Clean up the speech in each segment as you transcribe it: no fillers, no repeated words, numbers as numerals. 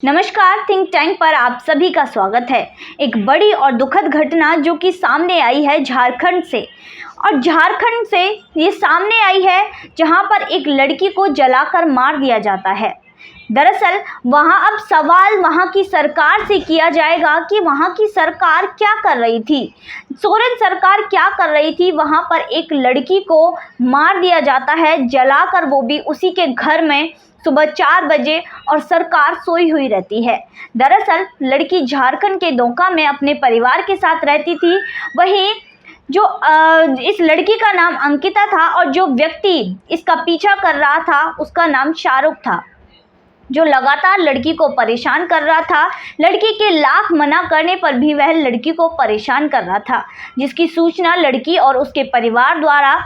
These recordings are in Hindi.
नमस्कार, थिंक टैंक पर आप सभी का स्वागत है। एक बड़ी और दुखद घटना जो कि सामने आई है झारखंड से, और झारखंड से ये सामने आई है जहां पर एक लड़की को जलाकर मार दिया जाता है। दरअसल वहां अब सवाल वहां की सरकार से किया जाएगा कि वहां की सरकार क्या कर रही थी, सोरेन सरकार क्या कर रही थी। वहां पर एक लड़की को मार दिया जाता है जलाकर, वो भी उसी के घर में सुबह 4 बजे, और सरकार सोई हुई रहती है। दरअसल लड़की झारखंड के दुमका में अपने परिवार के साथ रहती थी। वहीं जो इस लड़की का नाम अंकिता था और जो व्यक्ति इसका पीछा कर रहा था उसका नाम शाहरुख था, जो लगातार लड़की को परेशान कर रहा था। लड़की के लाख मना करने पर भी वह लड़की को परेशान कर रहा था, जिसकी सूचना लड़की और उसके परिवार द्वारा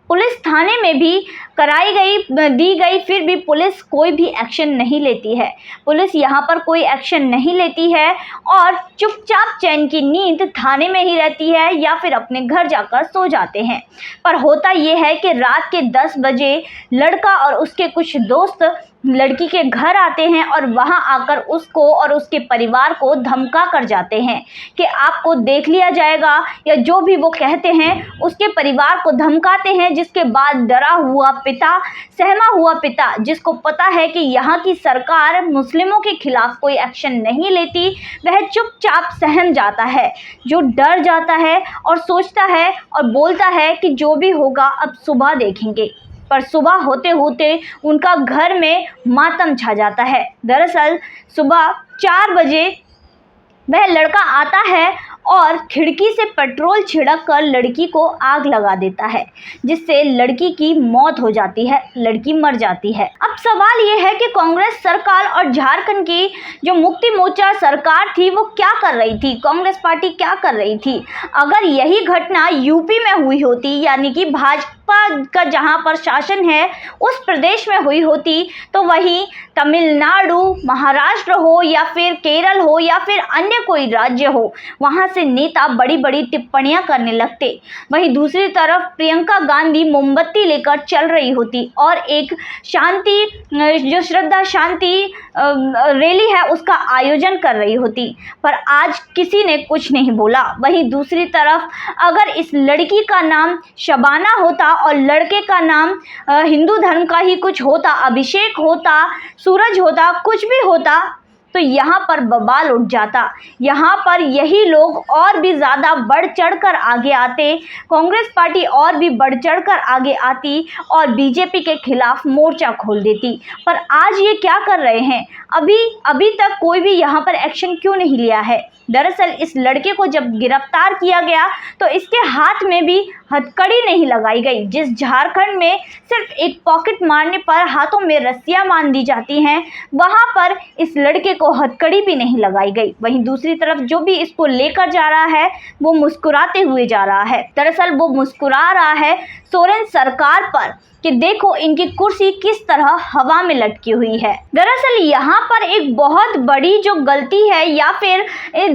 पुलिस थाने में भी दी गई। फिर भी पुलिस कोई भी एक्शन नहीं लेती है। पुलिस यहाँ पर कोई एक्शन नहीं लेती है और चुपचाप चैन की नींद थाने में ही रहती है या फिर अपने घर जाकर सो जाते हैं। पर होता यह है कि रात के 10 बजे लड़का और उसके कुछ दोस्त लड़की के घर आते हैं और वहां आकर उसको और उसके परिवार को धमका कर जाते हैं कि आपको देख लिया जाएगा, या जो भी वो कहते हैं उसके परिवार को धमकाते हैं। जिसके बाद डरा हुआ पिता, सहमा हुआ पिता, जिसको पता है कि यहाँ की सरकार मुस्लिमों के खिलाफ कोई एक्शन नहीं लेती, वह चुपचाप सहम जाता है, जो डर जाता है और सोचता है और बोलता है कि जो भी होगा अब सुबह देखेंगे। पर सुबह होते होते उनका घर में मातम छा जाता है। दरअसल सुबह 4 बजे वह लड़का आता है और खिड़की से पेट्रोल छिड़क कर लड़की को आग लगा देता है, जिससे लड़की की मौत हो जाती है, लड़की मर जाती है। अब सवाल ये है कि कांग्रेस सरकार और झारखंड की जो मुक्ति मोर्चा सरकार थी वो क्या कर रही थी, कांग्रेस पार्टी क्या कर रही थी। अगर यही घटना यूपी में हुई होती, यानी कि भाजपा का जहां पर शासन है उस प्रदेश में हुई होती, तो वहीं तमिलनाडु, महाराष्ट्र हो या फिर केरल हो या फिर अन्य कोई राज्य हो, वहां से नेता बड़ी बड़ी टिप्पणियां करने लगते। वहीं दूसरी तरफ प्रियंका गांधी मोमबत्ती लेकर चल रही होती और एक शांति, जो श्रद्धा शांति रैली है उसका आयोजन कर रही होती। पर आज किसी ने कुछ नहीं बोला। वहीं दूसरी तरफ अगर इस लड़की का नाम शबाना होता और लड़के का नाम हिंदू धर्म का ही कुछ होता, अभिषेक होता, सूरज होता, कुछ भी होता, तो यहाँ पर बवाल उठ जाता। यहाँ पर यही लोग और भी ज़्यादा बढ़ चढ़कर आगे आते, कांग्रेस पार्टी और भी बढ़ चढ़कर आगे आती और बीजेपी के खिलाफ मोर्चा खोल देती। पर आज ये क्या कर रहे हैं, अभी तक कोई भी यहाँ पर एक्शन क्यों नहीं लिया है। दरअसल इस लड़के को जब गिरफ्तार किया गया तो इसके हाथ में भी हथकड़ी नहीं लगाई गई। जिस झारखंड में सिर्फ एक पॉकेट मारने पर हाथों में रस्सियां बांध दी जाती हैं, वहां पर इस लड़के को हथकड़ी भी नहीं लगाई गई। वहीं दूसरी तरफ जो भी इसको लेकर जा रहा है वो मुस्कुराते हुए जा रहा है। दरअसल वो मुस्कुरा रहा है सोरेन सरकार पर कि देखो इनकी कुर्सी किस तरह हवा में लटकी हुई है। दरअसल यहाँ पर एक बहुत बड़ी जो गलती है या फिर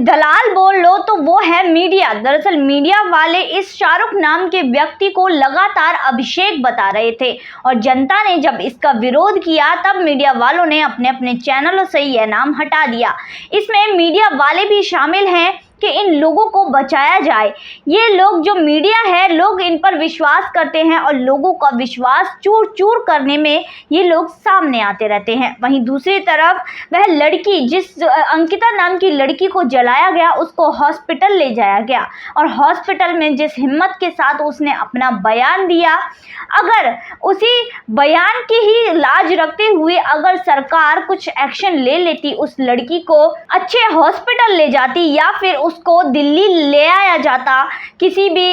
दलाल बोल लो तो वो है मीडिया। दरअसल मीडिया वाले इस शाहरुख नाम के व्यक्ति को लगातार अभिषेक बता रहे थे और जनता ने जब इसका विरोध किया तब मीडिया वालों ने अपने अपने चैनलों से यह नाम हटा दिया। इसमें मीडिया वाले भी शामिल हैं कि इन लोगों को बचाया जाए। ये लोग जो मीडिया है, लोग इन पर विश्वास करते हैं और लोगों का विश्वास चूर चूर करने में ये लोग सामने आते रहते हैं। वहीं दूसरी तरफ वह लड़की, जिस अंकिता नाम की लड़की को जलाया गया, उसको हॉस्पिटल ले जाया गया और हॉस्पिटल में जिस हिम्मत के साथ उसने अपना बयान दिया, अगर उसी बयान की ही लाज रखते हुए अगर सरकार कुछ एक्शन ले लेती, उस लड़की को अच्छे हॉस्पिटल ले जाती या फिर उसको दिल्ली ले आया जाता किसी भी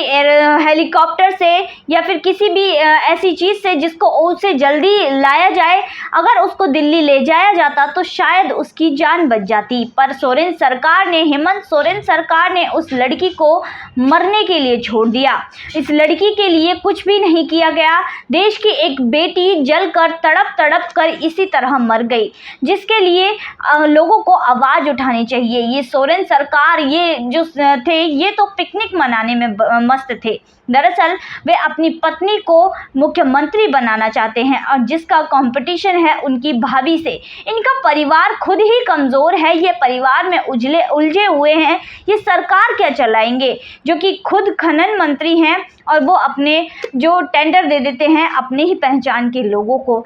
हेलीकॉप्टर से या फिर किसी भी ऐसी चीज़ से जिसको उसे जल्दी लाया जाए, अगर उसको दिल्ली ले जाया जाता तो शायद उसकी जान बच जाती। पर सोरेन सरकार ने, हेमंत सोरेन सरकार ने उस लड़की को मरने के लिए छोड़ दिया। इस लड़की के लिए कुछ भी नहीं किया गया। देश की एक बेटी जलकर तड़प तड़प कर इसी तरह मर गई, जिसके लिए लोगों को आवाज़ उठानी चाहिए। ये सोरेन सरकार, ये जो थे ये तो पिकनिक मनाने में मस्त थे। दरअसल वे अपनी पत्नी को मुख्यमंत्री बनाना चाहते हैं और जिसका कंपटीशन है उनकी भाभी से। इनका परिवार खुद ही कमज़ोर है, ये परिवार में उलझे हुए हैं, ये सरकार क्या चलाएंगे, जो कि खुद खनन मंत्री हैं और वो अपने जो टेंडर दे देते हैं अपने ही पहचान के लोगों को।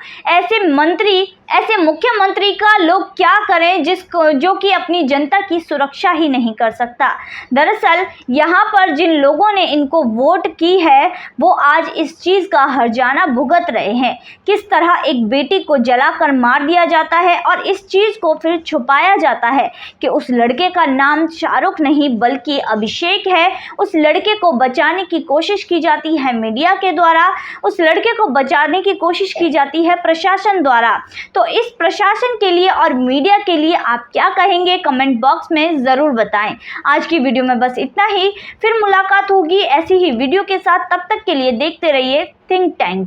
ऐसे मुख्यमंत्री का लोग क्या करें जो कि अपनी जनता की सुरक्षा ही नहीं कर सकता। दरअसल यहाँ पर जिन लोगों ने इनको वोट की है वो आज इस चीज़ का हर्जाना भुगत रहे हैं। किस तरह एक बेटी को जलाकर मार दिया जाता है और इस चीज़ को फिर छुपाया जाता है कि उस लड़के का नाम शाहरुख नहीं बल्कि अभिषेक है। उस लड़के को बचाने की कोशिश की जाती है मीडिया के द्वारा, उस लड़के को बचाने की कोशिश की जाती है प्रशासन द्वारा। तो इस प्रशासन के लिए और मीडिया के लिए आप क्या कहेंगे, कमेंट बॉक्स में ज़रूर बताएं। आज की वीडियो में बस इतना ही, फिर मुलाकात होगी ऐसी ही वीडियो के साथ। तब तक के लिए देखते रहिए थिंक टैंक।